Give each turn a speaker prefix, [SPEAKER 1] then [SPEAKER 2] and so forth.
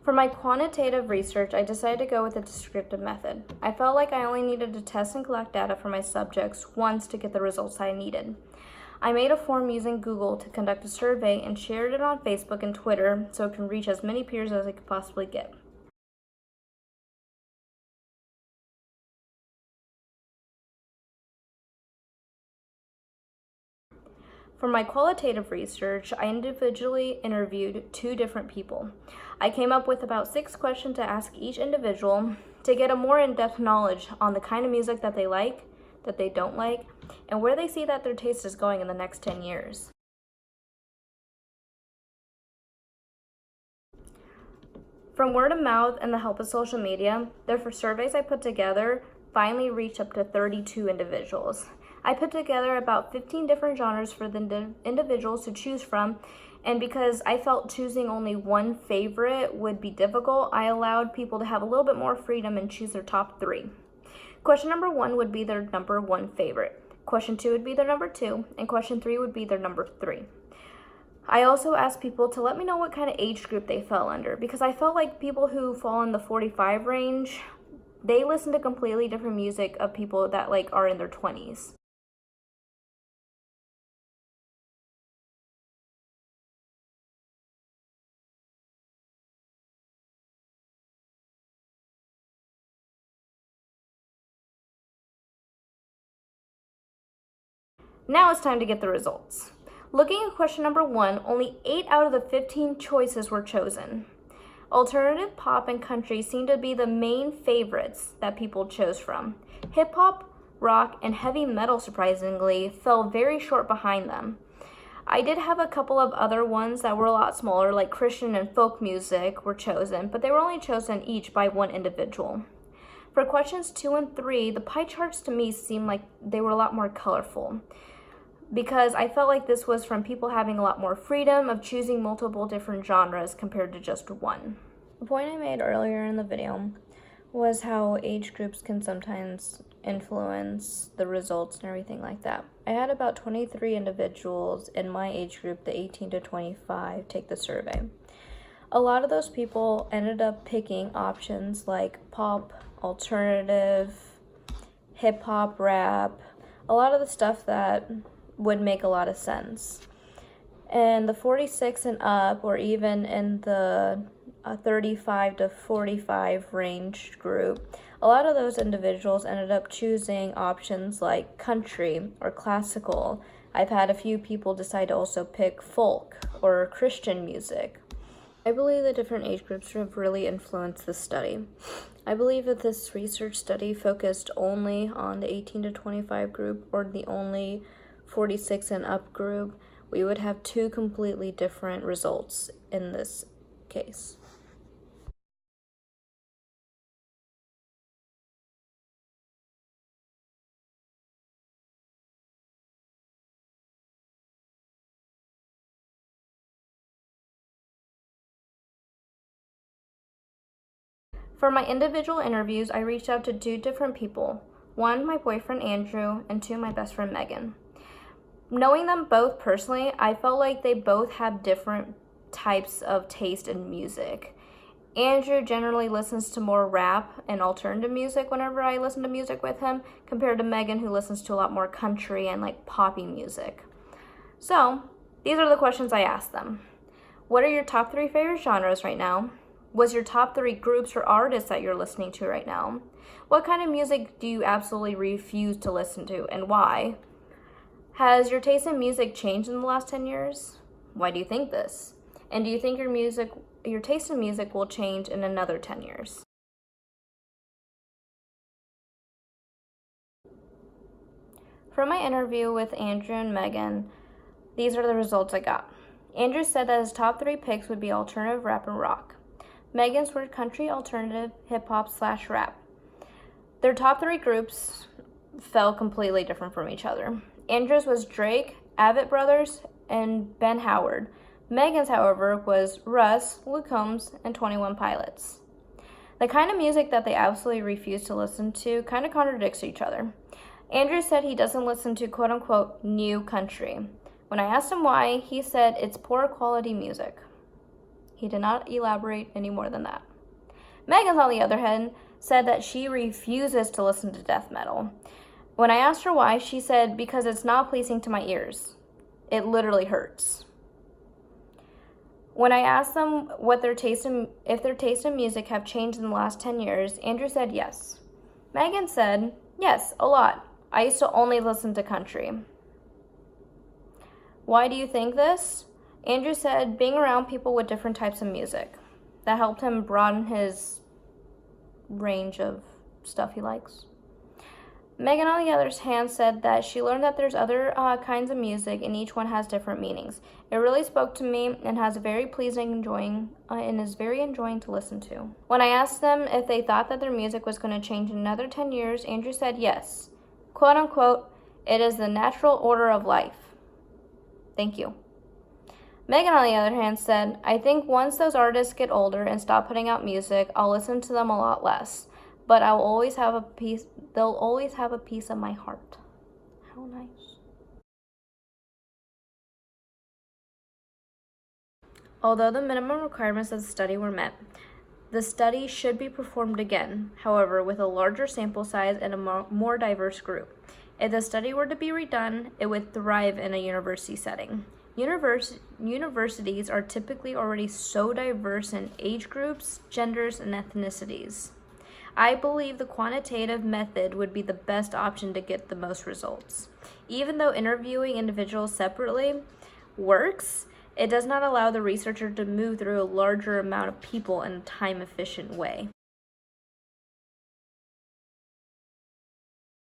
[SPEAKER 1] For my quantitative research, I decided to go with a descriptive method. I felt like I only needed to test and collect data for my subjects once to get the results I needed. I made a form using Google to conduct a survey and shared it on Facebook and Twitter so it can reach as many peers as I could possibly get. For my qualitative research, I individually interviewed 2 different people. I came up with about 6 questions to ask each individual to get a more in-depth knowledge on the kind of music that they like, that they don't like, and where they see that their taste is going in the next 10 years. From word of mouth and the help of social media, the surveys I put together finally reached up to 32 individuals. I put together about 15 different genres for the individuals to choose from, and because I felt choosing only one favorite would be difficult, I allowed people to have a little bit more freedom and choose their top 3. Question number 1 would be their number 1 favorite. Question 2 would be their number 2, and question 3 would be their number 3. I also asked people to let me know what kind of age group they fell under, because I felt like people who fall in the 45 range, they listen to completely different music of people that are in their 20s. Now it's time to get the results. Looking at question number 1, only 8 out of the 15 choices were chosen. Alternative pop and country seemed to be the main favorites that people chose from. Hip hop, rock, and heavy metal, surprisingly, fell very short behind them. I did have a couple of other ones that were a lot smaller, like Christian and folk music were chosen, but they were only chosen each by one individual. For questions 2 and 3, the pie charts to me seemed like they were a lot more colorful, because I felt like this was from people having a lot more freedom of choosing multiple different genres compared to just one. The point I made earlier in the video was how age groups can sometimes influence the results and everything like that. I had about 23 individuals in my age group, the 18 to 25, take the survey. A lot of those people ended up picking options like pop, alternative, hip-hop, rap, a lot of the stuff that would make a lot of sense. And the 46 and up, or even in the 35 to 45 range group, a lot of those individuals ended up choosing options like country or classical. I've had a few people decide to also pick folk or Christian music. I believe the different age groups have really influenced the study. I believe that this research study focused only on the 18 to 25 group or the only 46 and up group, we would have 2 completely different results in this case. For my individual interviews, I reached out to 2 different people. 1, my boyfriend Andrew, and 2, my best friend Megan. Knowing them both personally, I felt like they both have different types of taste in music. Andrew generally listens to more rap and alternative music whenever I listen to music with him, compared to Megan, who listens to a lot more country and poppy music. So, these are the questions I asked them. What are your top 3 favorite genres right now? What's your top 3 groups or artists that you're listening to right now? What kind of music do you absolutely refuse to listen to, and why? Has your taste in music changed in the last 10 years? Why do you think this? And do you think your taste in music will change in another 10 years? From my interview with Andrew and Megan, these are the results I got. Andrew said that his top 3 picks would be alternative, rap, and rock. Megan's were country, alternative, hip-hop/rap. Their top 3 groups fell completely different from each other. Andrew's was Drake, Avett Brothers, and Ben Howard. Megan's, however, was Russ, Luke Combs, and 21 Pilots. The kind of music that they absolutely refuse to listen to kind of contradicts each other. Andrew said he doesn't listen to quote-unquote new country. When I asked him why, he said it's poor quality music. He did not elaborate any more than that. Megan, on the other hand, said that she refuses to listen to death metal. When I asked her why, she said, because it's not pleasing to my ears. It literally hurts. When I asked them if their taste in music have changed in the last 10 years, Andrew said yes. Megan said, yes, a lot. I used to only listen to country. Why do you think this? Andrew said being around people with different types of music. That helped him broaden his range of stuff he likes. Megan, on the other hand, said that she learned that there's other kinds of music and each one has different meanings. It really spoke to me and is very enjoying to listen to. When I asked them if they thought that their music was going to change in another 10 years, Andrew said yes. Quote unquote, it is the natural order of life. Thank you. Megan, on the other hand, said, I think once those artists get older and stop putting out music, I'll listen to them a lot less. But they'll always have a piece of my heart. How nice. Although the minimum requirements of the study were met, the study should be performed again, however, with a larger sample size and a more diverse group. If the study were to be redone, it would thrive in a university setting. Universities are typically already so diverse in age groups, genders, and ethnicities. I believe the quantitative method would be the best option to get the most results. Even though interviewing individuals separately works, it does not allow the researcher to move through a larger amount of people in a time-efficient way.